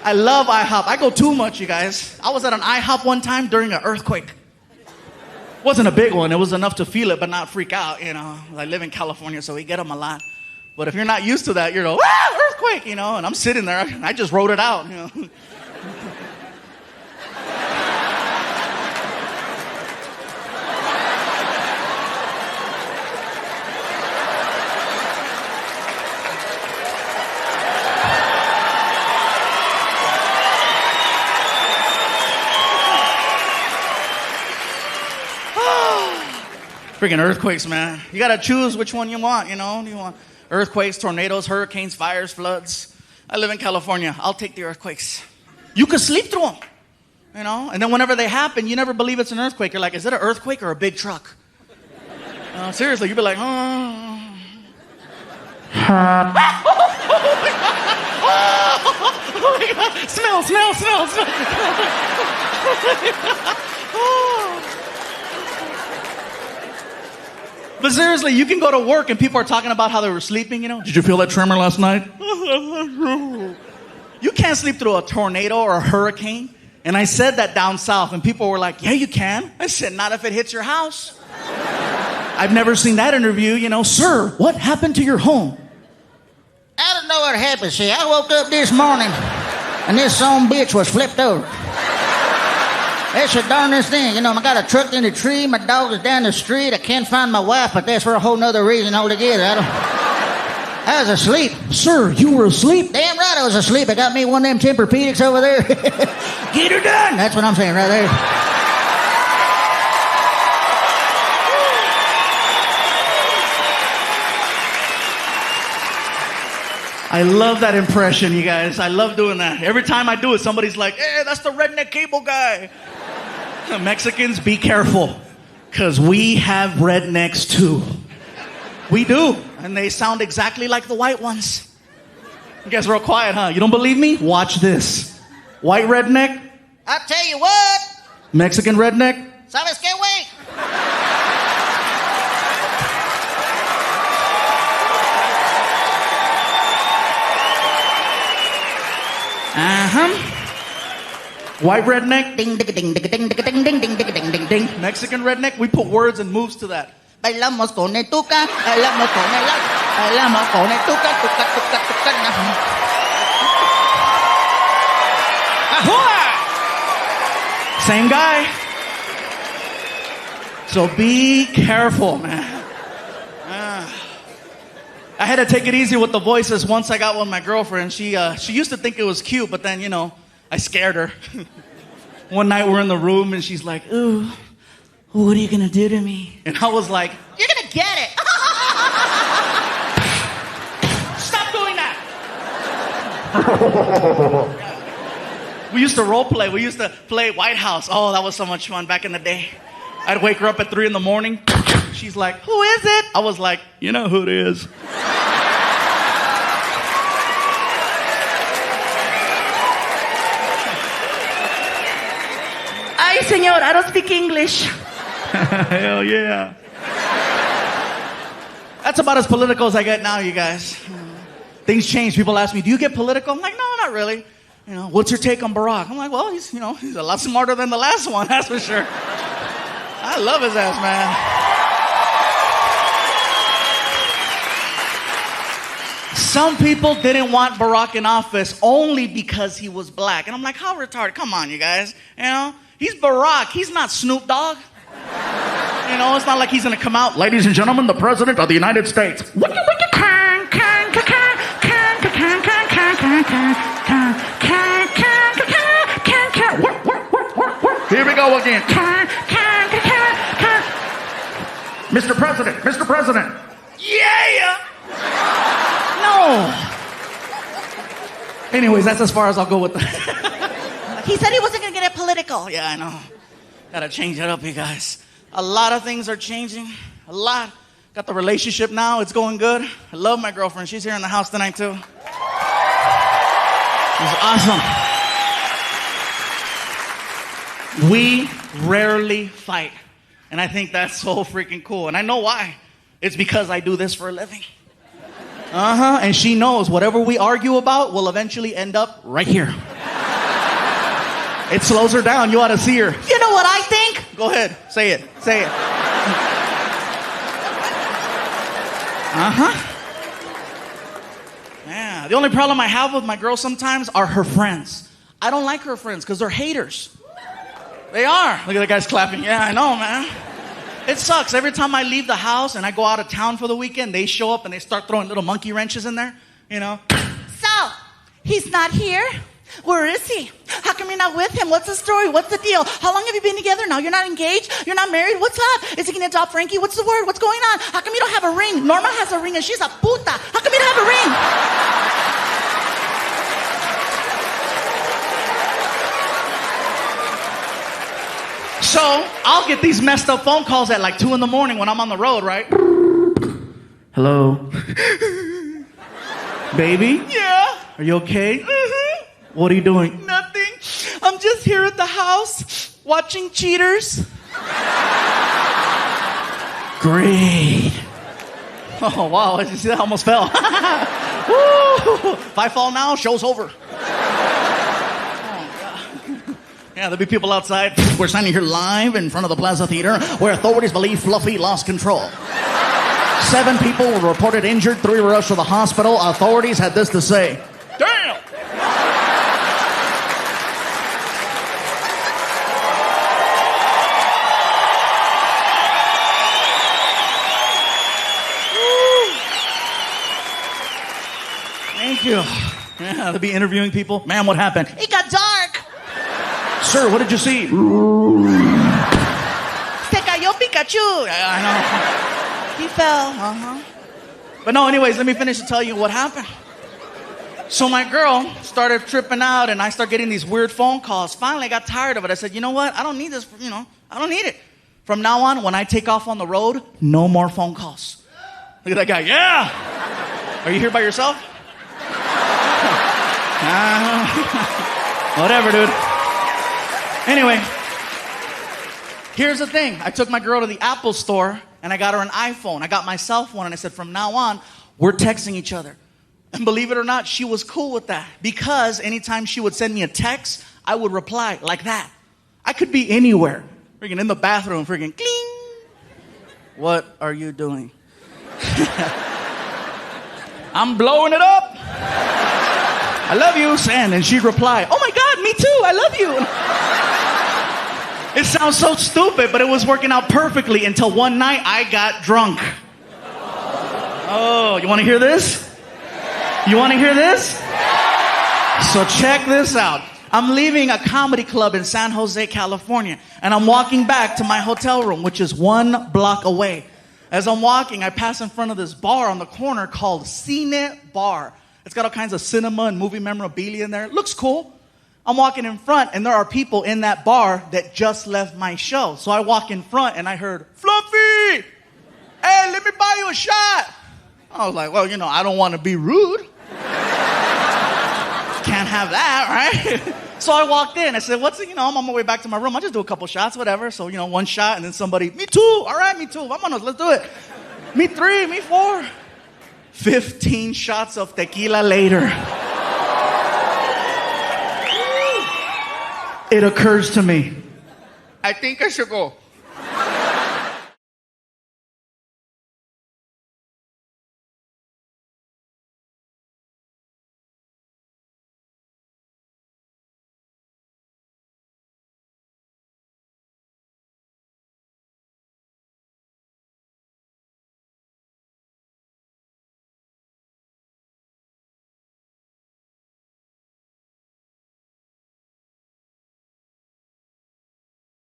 I love IHOP. I go too much, you guys. I was at an IHOP one time during an earthquake. Wasn't a big one. It was enough to feel it, but not freak out, you know. I live in California, so we get them a lot. But if you're not used to that, you're like, earthquake, you know, and I'm sitting there. I just wrote it out, you know. Freaking earthquakes, man. You gotta choose which one you want, you know? You want earthquakes, tornadoes, hurricanes, fires, floods. I live in California. I'll take the earthquakes. You could sleep through them, you know? And then whenever they happen, you never believe it's an earthquake. You're like, is it an earthquake or a big truck? Seriously, you'd be like, oh. Oh my God. Smell. But seriously, you can go to work and people are talking about how they were sleeping, you know? Did you feel that tremor last night? You can't sleep through a tornado or a hurricane. And I said that down south, and people were like, yeah, you can. I said, not if it hits your house. I've never seen that interview, you know. Sir, what happened to your home? I don't know what happened, see. I woke up this morning, and this son bitch was flipped over. That's the darndest thing. You know, I got a truck in the tree. My dog is down the street. I can't find my wife, but that's for a whole nother reason altogether. I was asleep. Sir, you were asleep? Damn right I was asleep. I got me one of them Tempur-Pedics over there. Get her done. That's what I'm saying right there. I love that impression, you guys. I love doing that. Every time I do it, somebody's like, hey, that's the redneck cable guy. Mexicans, be careful, because we have rednecks too. We do, and they sound exactly like the white ones. You guys are real quiet, huh? You don't believe me? Watch this. White redneck. I'll tell you what. Mexican redneck. ¿Sabes qué, güey? White redneck. Ding, ding, ding, ding, ding, ding, ding, ding, ding, ding, ding, ding. Mexican redneck. We put words and moves to that. Bailamos con el tuca, bailamos con el bailamos con el tuca, tuca, tuca, tuca. Ahua! Same guy. So be careful, man. I had to take it easy with the voices once I got with my girlfriend. She used to think it was cute, but then, you know, I scared her. One night we're in the room and she's like, ooh, what are you gonna do to me? And I was like, you're gonna get it. Stop doing that. We used to role play. We used to play White House. Oh, that was so much fun back in the day. I'd wake her up at 3 a.m. She's like, who is it? I was like, you know who it is. Ay, señor, I don't speak English. Hell yeah. That's about as political as I get now, you guys. Things change. People ask me, do you get political? I'm like, no, not really. You know, what's your take on Barack? I'm like, well, he's a lot smarter than the last one, that's for sure. I love his ass, man. Some people didn't want Barack in office only because he was black. And I'm like, how retarded? Come on, you guys. You know, he's Barack. He's not Snoop Dogg. You know, it's not like he's going to come out, ladies and gentlemen, the President of the United States. Here we go again. Mr. President, Mr. President. Yeah. No. Anyways, that's as far as I'll go with that. He said he wasn't going to get it political. Yeah, I know. Gotta change it up, you guys. A lot of things are changing. A lot. Got the relationship now. It's going good. I love my girlfriend. She's here in the house tonight, too. She's awesome. We rarely fight. And I think that's so freaking cool. And I know why. It's because I do this for a living. And she knows whatever we argue about will eventually end up right here. It slows her down. You ought to see her. You know what I think? Go ahead. Say it. Say it. Uh-huh. Yeah. The only problem I have with my girl sometimes are her friends. I don't like her friends because they're haters. They are. Look at that guy's clapping. Yeah, I know, man. It sucks. Every time I leave the house and I go out of town for the weekend, they show up and they start throwing little monkey wrenches in there, you know. So, he's not here? Where is he? How come you're not with him? What's the story? What's the deal? How long have you been together now? You're not engaged? You're not married? What's up? Is he gonna adopt Frankie? What's the word? What's going on? How come you don't have a ring? Norma has a ring and she's a puta. How come you don't have a ring? So, I'll get these messed up phone calls at like 2 in the morning when I'm on the road, right? Hello? Baby? Yeah. Are you okay? Mm-hmm. What are you doing? Nothing. I'm just here at the house watching Cheaters. Great. Oh, wow. Did you see that? I almost fell. Woo! If I fall now, show's over. Yeah, there'll be people outside. We're standing here live in front of the Plaza Theater where authorities believe Fluffy lost control. 7 people were reported injured, 3 were rushed to the hospital. Authorities had this to say. Damn! Thank you. Yeah, they'll be interviewing people. Man, what happened? It got dark. Sir, what did you see? Se cayó Pikachu. I know. He fell. Uh-huh. But no, anyways, let me finish to tell you what happened. So my girl started tripping out and I started getting these weird phone calls. Finally, I got tired of it. I said, you know what? I don't need this, I don't need it. From now on, when I take off on the road, no more phone calls. Look at that guy. Yeah! Are you here by yourself? Whatever, dude. Anyway, here's the thing. I took my girl to the Apple store and I got her an iPhone. I got myself one and I said, from now on, we're texting each other. And believe it or not, she was cool with that. Because anytime she would send me a text, I would reply like that. I could be anywhere. Freaking in the bathroom, freaking cling. What are you doing? I'm blowing it up. I love you, and she'd reply, oh my God, me too, I love you. It sounds so stupid, but it was working out perfectly until one night I got drunk. Oh, you want to hear this? You want to hear this? So check this out. I'm leaving a comedy club in San Jose, California, and I'm walking back to my hotel room, which is 1 block away. As I'm walking, I pass in front of this bar on the corner called Cine Bar. It's got all kinds of cinema and movie memorabilia in there. It looks cool. I'm walking in front, and there are people in that bar that just left my show. So I walk in front, and I heard, Fluffy! Hey, let me buy you a shot. I was like, well, I don't want to be rude. Can't have that, right? So I walked in. I said, I'm on my way back to my room. I'll just do a couple shots, whatever. So, 1 shot, and then somebody, me too. All right, me too. Vámonos, let's do it. Me 3, me 4. 15 shots of tequila later. It occurs to me, I think I should go.